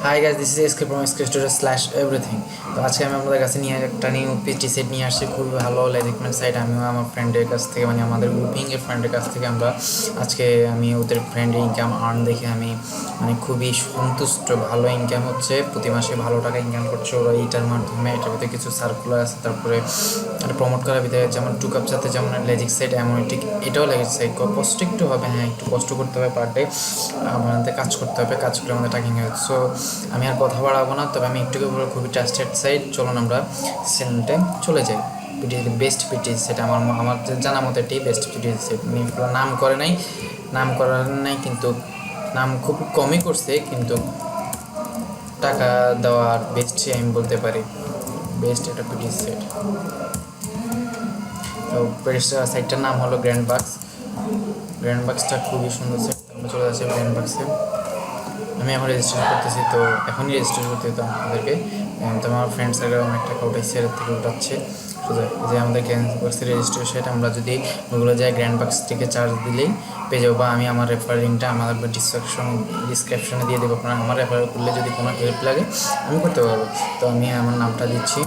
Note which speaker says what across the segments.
Speaker 1: Hi guys, this is SK from SK studio slash everything. তো আজকে আমি আপনাদের কাছে নিয়ে একটা নিউ পিটি সেট নিয়ে আসছি, খুবই ভালো লেজিকমেন্ট সাইট। আমিও আমার ফ্রেন্ডের কাছ থেকে, মানে আমাদের গ্রুপিংয়ের ফ্রেন্ডের কাছ থেকে আমি ওদের ফ্রেন্ডের ইনকাম আর্ন দেখে আমি মানে খুবই সন্তুষ্ট। ভালো ইনকাম হচ্ছে, প্রতি মাসে ভালো টাকা ইনকাম করছে ওরা এইটার মাধ্যমে। এটার ভিতরে কিছু সার্কুলার আছে, তারপরে এটা প্রমোট করার ভিতরে যেমন টুকাপ সাথে যেমন লেজিক সাইট এমন ঠিক এটাও লেজিক সাইট। কষ্ট একটু হবে, হ্যাঁ একটু কষ্ট করতে হবে, পার ডে আমাদের কাজ করতে হবে, কাজ করে আমাদের টাকা ইনকাম। সো আমি আর কথা বাড়াবো না, তবে আমি একটু বলে খুবই ট্রাস্টেড সাইট। চলুন আমরা চ্যানেলটা চলে যাই। পিটি বেস্ট পিটি সেট আমার জানা মতো এটি বেস্ট পিটি সেট। নাম করে নাই, নাম করার নাই, কিন্তু নাম খুব কমই করছে, কিন্তু টাকা দেওয়ার বেস্টই আমি বলতে পারি। বেস্ট একটা পিটি সেট। তো সাইটটার নাম হলো গ্র্যান্ড বাক্স। গ্র্যান্ড বাক্সটা খুবই সুন্দর সেট। আমরা চলে যাচ্ছি গ্র্যান্ড বাক্সে। আমি এখন রেজিস্ট্রেশন করতেছি, তো এখনই রেজিস্ট্রেশন করতে হতো আমাদেরকে। তো আমার ফ্রেন্ড সার্কেল অনেক টাকা উঠাইছে, এর থেকে উঠাচ্ছে। যে আমাদের গ্র্যান্ড বাক্সের রেজিস্ট্রেশন আমরা যদি ওগুলো যাই গ্র্যান্ড বাক্স থেকে চার্জ দিলেই পেয়ে যাবো, বা আমি আমার রেফার লিঙ্কটা আমার ডিসক্রিপশনে দিয়ে দেবো। আপনারা আমার রেফার করলে যদি কোনো হেল্প লাগে আমি করতে পারবো। তো আমি আমার নামটা দিচ্ছি।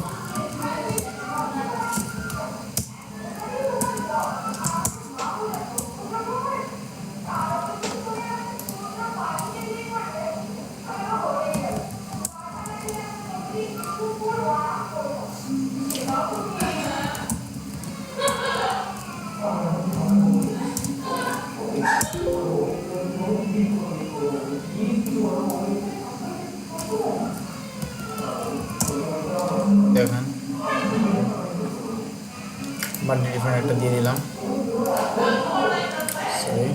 Speaker 1: দেখেন বার্থডে ডিফারেন্ট একটা দিয়ে দিলাম। সরি,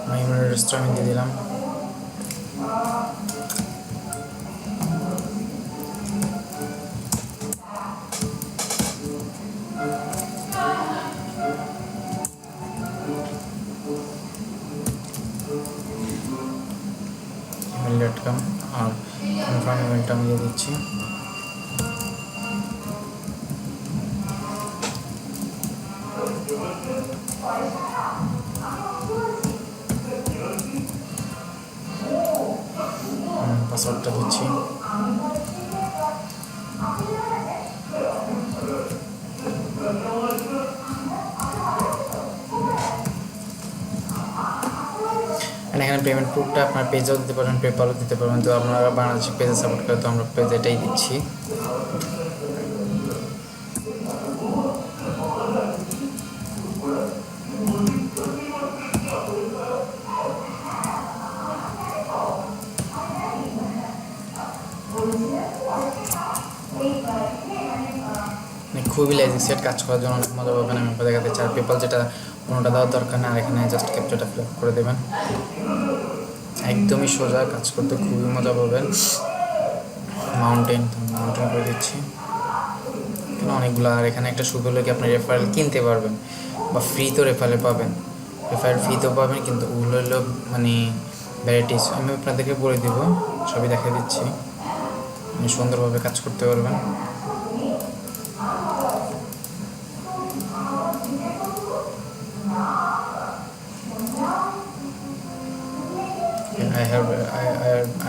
Speaker 1: আমার ইমেল অ্যাড্রেসটা আমি দিয়ে দিলাম। ইমেল.com আর কনফার্ম ইমেলটা আমি দিয়ে দিচ্ছি। পাসওয়ার্ডটা দিচ্ছি। এখানে পেমেন্ট প্রুফটা আপনার পেজেও দিতে পারবেন, পেপারও দিতে পারবেন। তো আপনারা বাংলাদেশি পেজে সাপোর্ট করে, তো আমরা পেজ এটাই দিচ্ছি। খুবই লেজি সেট, কাজ করার জন্য অনেক মজা পাবেন। আমি আপনাদের দেখাতে চাই পেপাল, যেটা কোনোটা দেওয়ার দরকার নেই, আর এখানে জাস্ট ক্যাপচারটা ফিল আপ করে দেবেন। একদমই সোজা, কাজ করতে খুবই মজা পাবেন। মাউন্টেন করে দিচ্ছি। এখানে অনেকগুলো, আর এখানে একটা সুবিধা হলো কি আপনি রেফারেল কিনতে পারবেন, বা ফ্রি তো রেফারেল পাবেন, রেফারেল ফ্রি তো পাবেন, কিন্তু ওগুলো হলো মানে ভ্যারাইটিস। আমি আপনাদেরকে বলে দিব, সবই দেখা দিচ্ছি, সুন্দরভাবে কাজ করতে পারবেন।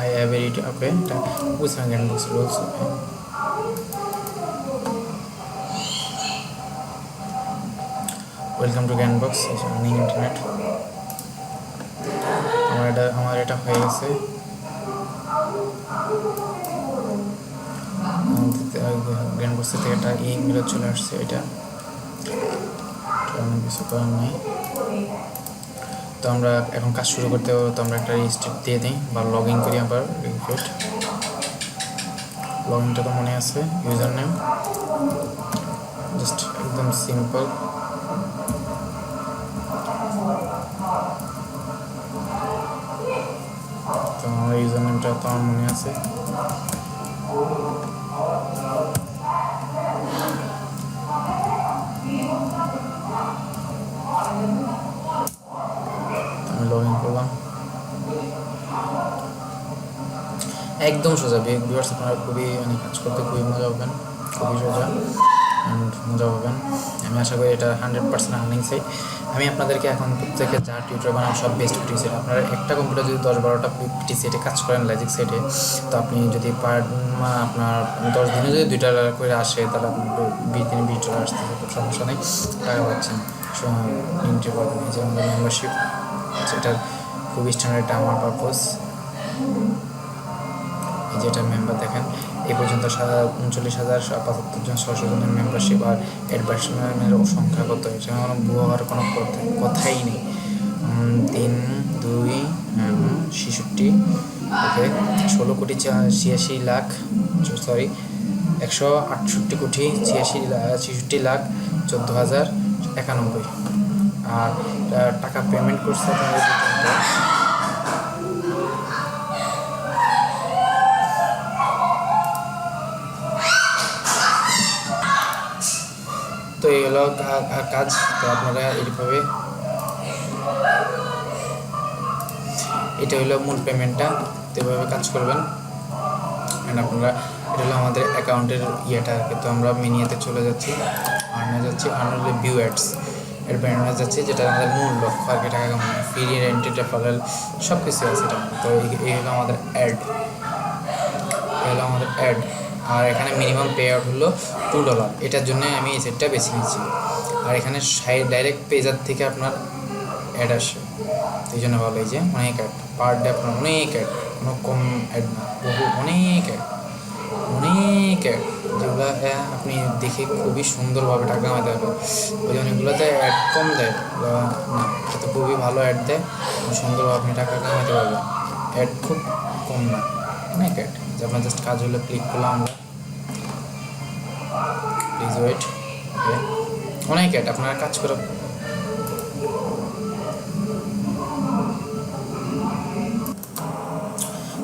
Speaker 1: I have it. Okay, who's again books rules? Welcome to Ganbox. It's running internet. আমার এটা হয়ে গেছে। Ganbox থেকে একটা ইমেল চলে আসছে, এটা কিছু করার নাই। তো আমরা এখন কাজ শুরু করতে হবে। তো আমরা একটা রেজিস্টার দিয়ে দিই, বা লগ ইন করি। আবার রিফ্রেশ, লগ ইনটা তো মনে আছে, ইউজার নেম জাস্ট একদম সিম্পল। তো আমার ইউজার নেমটা তো আমার মনে আছে। আমি লগ ইন করলাম। একদম সোজা ভিউয়ার্স, আপনারা খুবই কাজ করতে খুবই মজা পাবেন, খুবই সোজা। অ্যান্ড মজা পাবেন। আমি আশা করি এটা 100% আর্নিং সাইট। আমি আপনাদেরকে এখন প্রত্যেকে যা টিউটোরিয়াল বানাবো সব বেস্ট পিটি সেট। আপনারা একটা কম্পিউটার যদি 10-12টা পিটি সেটে কাজ করেন লজিক সেটে, তো আপনি যদি আপনার 10 দিনে যদি 2টা করে আসে, তাহলে আপনি 20 দিনে $20 আসতেছে, খুব সমস্যা নেই, টাকা পাচ্ছেন। ইন্ট্রি করবেন এই যে আমাদের মেম্বারশিপ, সেটার খুব স্ট্যান্ডার্ড আমার পারপোজ। এই যে এটার মেম্বার দেখেন এই পর্যন্ত 39,075 জন 600 জনের মেম্বারশিপ। আর অ্যাডভার্টাইজমেন্টের সংখ্যা কত, এটা আমার ভুয়া হওয়ার কোনো কথাই নেই। 3, 2, 66, ওকে, 168,66,14,91। আর টাকা পেমেন্ট করছে আপনাদের তো এই হলো কাজ। তো আপনারা এইভাবে, এটা হলো মূল পেমেন্টটা, তো এভাবে কাজ করবেন। অ্যান্ড আপনারা, এটা হলো আমাদের অ্যাকাউন্টের ইয়েটা। তো আমরা মিনিয়েতে চলে যাচ্ছি, আর্নে ভিউ অ্যাডস এর ব্যানার যাচ্ছে, যেটা আমাদের মূল লক্ষ্য আর কি, টাকা কামানো, ফ্রি রেন্টেড রেফারেল সব কিছু আছে এটা। তো এই হলো আমাদের অ্যাড, আর এখানে মিনিমাম পে আউট হলো $2। এটার জন্য আমি এই সেটটা বেছে নিয়েছি। আর এখানে ডাইরেক্ট পেজার থেকে আপনার অ্যাড আসে, এই জন্য ভালো। এই যে অনেক অ্যাড পার ডে, আপনার অনেক অ্যাড, কোনো কম অ্যাড না, অনেক অ্যাড যেগুলো আপনি দেখে খুবই সুন্দরভাবে টাকা কামাতে হবে। ওই জন্য এগুলোতে অ্যাড কম দেয় না, এতে খুবই ভালো অ্যাড দেয়, সুন্দরভাবে আপনি টাকা কামাতে পারবেন। অ্যাড খুব কম না, অনেক অ্যাড। আপনার জাস্ট কাজ হলো ক্লিক করলাম আমরা, প্লিজ ওয়েট, অনেক অ্যাড, আপনারা কাজ করে।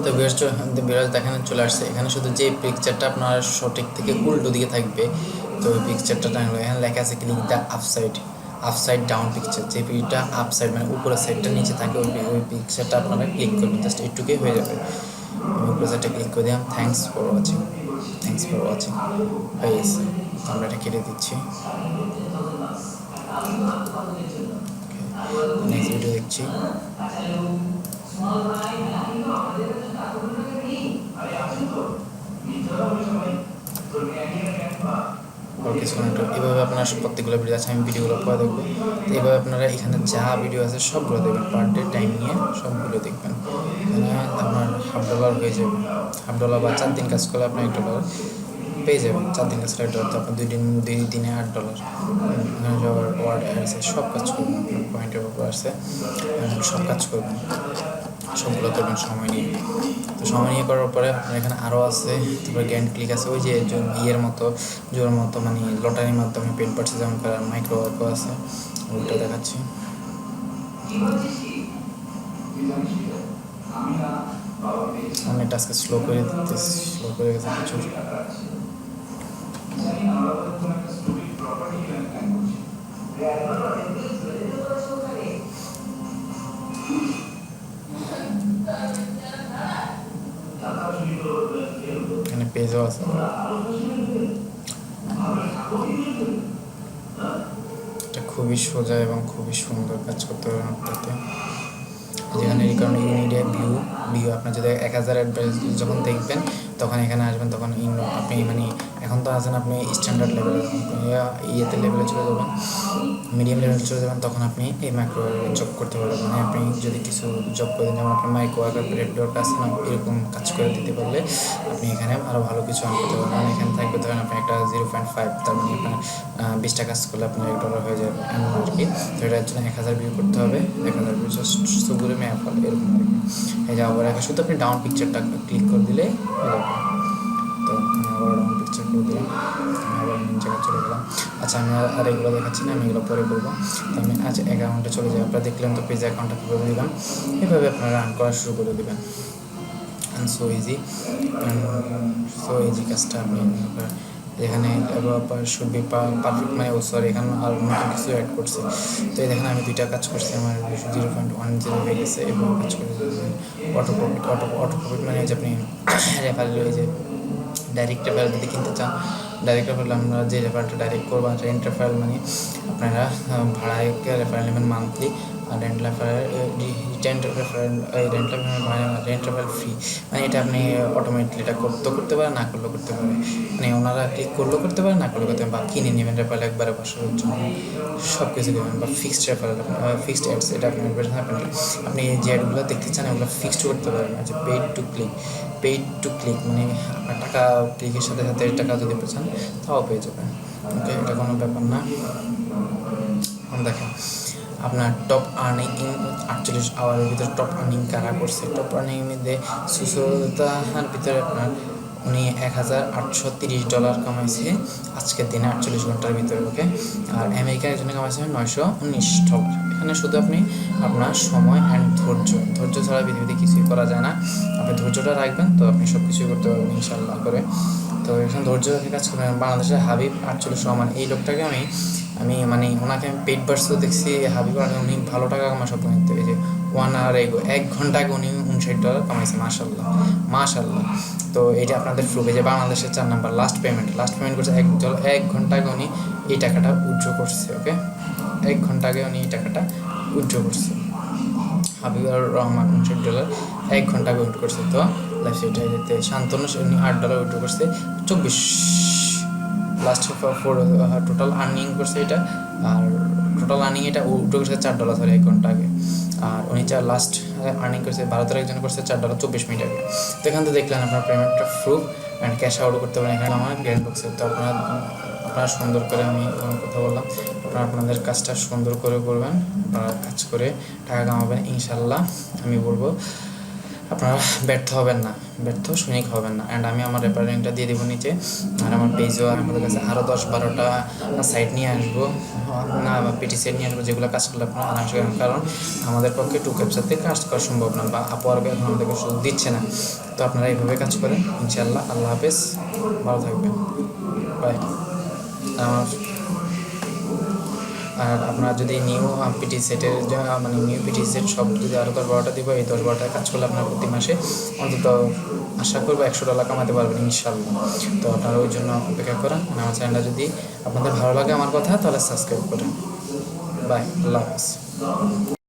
Speaker 1: তো বিরাজ দেখেন চলে আসছে। এখানে শুধু যে পিকচারটা আপনার সঠিক থেকে উল্টো দিকে থাকবে, তো ওই পিকচারটা এখানে লেখা আছে click the upside down picture. যে পিকটা আপসাইড মানে উপরের সাইডটা নিচে থাকে, ওই পিকচারটা আপনারা ক্লিক করবেন, জাস্ট এইটুকুই হয়ে যাবে। আমি উপরের সাইডটা ক্লিক করে দিলাম, থ্যাংকস ফর ওয়াচিং হয়ে গেছে। আমরা এটা কেটে দিচ্ছি, নেক্সট ভিডিও দেখছি। এভাবে আপনার প্রত্যেকগুলো ভিডিও আছে, আমি ভিডিওগুলো পরে দেখবো। তো এভাবে আপনারা এখানে যা ভিডিও আছে সবগুলো দেখবেন, পার ডে টাইম নিয়ে সবগুলো দেখবেন। এখানে আপনার $1/2 হয়ে যাবে, $1/2 বা 4 দিন কাজ করলে আপনি $1 পেয়ে যাবেন। 4 দিন কাজ করলে $1, তো আপনার 2 দিনে $8। এখানে ওয়ার্ড আছে, সব কাজ করবেন, পয়েন্টের উপর আছে, সব কাজ করবেন, সবগুলো করবেন সময় নিয়ে। তো সময় নিয়ে করার পরে আপনার এখানে আরও আছে, তারপরে গ্যান্ড ক্লিক আছে, ওই যে ইয়ের মতো জোর মতো মানে লটারির মাধ্যমে পেন পার্সে যেমন করার মাইক্রো ওয়ার্কও আছে, ওইটা দেখাচ্ছি। আমি টাস্কে স্লো করে গেছে কিছু। এখানে পেজও আছে, এটা খুবই সোজা এবং খুবই সুন্দর কাজ করতে হবে আপনাকে। যেখানে রিকমেন্ড ইউনিডে ভিউ আপনার যদি 1000 অ্যাডভাইস যখন দেখবেন তখন এখানে আসবেন, তখন আপনি মানে এখন তো আছেন আপনি স্ট্যান্ডার্ড লেভেলে, ইয়েতে লেভেলে চলে যাবেন, মিডিয়াম লেভেলে চলে যাবেন, তখন আপনি এই মাইক্রো জব করতে পারবেন। মানে আপনি যদি কিছু জব করে দেন, যেমন আপনার মাইক্রো ওয়ার্কার প্লেটওয়ার্ক আছে না, এরকম কাজ করে দিতে পারলে আপনি এখানে আরও ভালো কিছু আর্ন করতে পারবেন। মানে এখানে থাকবে ধরেন আপনি একটা 0.5, তার মানে আপনার 20টা কাজ করলে আপনার $1 হয়ে যাবে এমন আর কি। তো এটার জন্য 1000 ভিউ করতে হবে, 1000 ভিউ জাস্ট সুগুলো ম্যাপ এরকম আর কি। এই যে আবার একটা শুধু আপনি ডাউন পিকচারটা ক্লিক করে দিলে হয়ে যাবে। তো আমি আবার ডাউন পিকচার করে দিলাম, আমি আবার মেন জায়গায় চলে গেলাম। আচ্ছা আমি আর এগুলো দেখাচ্ছি না, আমি এগুলো পরে করবো। তো আমি আচ্ছা অ্যাকাউন্টে চলে যাই। আপনারা দেখলেন তো পেজ অ্যাকাউন্টটা কীভাবে দিলাম, এভাবে আপনারা রান করা শুরু করে দেবেন। অ্যান্ড সো ইজি কাজটা আপনি এখানে শুড বি পারফেক্ট, মানে এখানে আর নতুন কিছু অ্যাড করছে। তো এই দেখেন আমি 2টা কাজ করছি, আমার 0.10 হয়ে গেছে এবং কাজ করে অটো প্রফিট মানে যে আপনি রেফারেল, ওই যে ডাইরেক্ট রেফারেল যদি কিনতে চান ডাইরেক্ট রেফারেল আমরা যে রেফারেলটা ডাইরেক্ট করবো, রেন্ট রেফারেল মানে আপনারা ভাড়ায় রেফারেল নেবেন মান্থলি, আর rent referral rent referral free, মানে এটা আপনি অটোমেটিকলি এটা করতে পারেন, না করলেও করতে পারে, মানে ওনারা ক্লিক করলেও করতে পারে, না করলেও করতে পারেন, বা কিনে নেবেন রেফারেল একবারে বছরের জন্য সব কিছু দেবেন, বা ফিক্সড রেফারেল ফিক্সড অ্যাডস, এটা আপনি আপনি যে অ্যাডগুলো দেখতে চান ওগুলো ফিক্সড করতে পারবেন। আচ্ছা, পেইড টু ক্লিক মানে আপনার টাকা ক্লিকের সাথে সাথে টাকা যদি চান তাও পেয়ে যাবেন। ওকে, এটা কোনো ব্যাপার না। দেখেন আপনার টপ আর্নিং ইন 48 আওয়ারের ভিতরে টপ আর্নিং কারা করছে। টপ আর্নিংয়ের মধ্যে সুসতার ভিতরে আপনার উনি $1,830 কামাইছে আজকের দিনে 48 ঘন্টার ভিতরে। ওকে, আর আমেরিকার একজনে কামাইছে $919। এখানে শুধু আপনি আপনার সময় অ্যান্ড ধৈর্য ছাড়া পৃথিবীতে কিছুই করা যায় না। আপনি ধৈর্যটা রাখবেন তো আপনি সব কিছুই করতে পারবেন ইনশাল্লাহ করে। তো এখানে ধৈর্য রেখে কাজ করবেন। বাংলাদেশের হাবিব 48 রহমান, এই লোকটাকে আমি মানে ওনাকে আমি পেইড ভার্সও দেখছি। হাবিব উনি ভালো টাকা কামায় সব থেকে, যে 1 আওয়ার এগো 1 ঘন্টা আগে উনি $59 কামাইছে। মাশাল্লাহ। তো এটা আপনাদের প্রুফ, যে বাংলাদেশের 4 নাম্বার লাস্ট পেমেন্ট করছে 1 ঘন্টা আগে উনি এই টাকাটা উইথড্র করছে। ওকে, 1 ঘন্টা আগে উনি এই টাকাটা উইথড্র করছে। হাবিবুর রহমান $59 1 ঘন্টা আগে উইথড্র করছে। তো লাইফ সেটা যেতে শান্তনু উনি $8 উইথড্র করছে 24 লাস্ট টোটাল আর্নিং করছে এটা, আর টোটাল আর্নিং এটা উইথড্র করছে $4 সরি 1 ঘন্টা আগে। আর উনি লাস্ট আর্নিং করছে ভারতের একজন করছে $4 24 মিনিট আগে। তো এখান থেকে দেখলেন আপনার পেমেন্টটা প্রুফ অ্যান্ড ক্যাশ আউট করতে পারেন। এখানে আমার গ্র্যান্ড বক্সে। তো আপনারা সুন্দর করে, আমি কথা বললাম, আপনাদের কাজটা সুন্দর করে করবেন, আপনারা কাজ করে টাকা কামাবেন ইনশাল্লাহ। আমি বলবো আপনারা ব্যর্থ সৈনিক হবেন না। অ্যান্ড আমি আমার রেফারেলিংটা দিয়ে দেবো নিচে, আর আমার পেজও আমাদের কাছে আরও 10-12টা সাইট নিয়ে আসবো, না পিটি সেট নিয়ে আসবো, যেগুলো কাজ করলে আপনারা আরামসে করেন। কারণ আমাদের পক্ষে ক্যাপচারতে কাজ করা সম্ভব না, বা আপওয়ার্কে এখন আমাদেরকে সুযোগ দিচ্ছে না। তো আপনারা এইভাবে কাজ করেন ইনশাল্লাহ। আল্লাহ হাফেজ, ভালো থাকবেন, বাই। আর আপনারা যদি নিউ পিটি সেটের নিউ পিটি সেট সব যদি আরও 10-12টা দিব, এই 10-12টায় কাজ করলে আপনার প্রতি মাসে অন্তত আশা করবো $100 কামাতে পারবেন ইনশাল্লাহ। তো আপনারা ওই জন্য অপেক্ষা করেন। আমার চ্যানেলটা যদি আপনাদের ভালো লাগে আমার কথা, তাহলে সাবস্ক্রাইব করেন। বাই, আল্লাহ হাফেজ।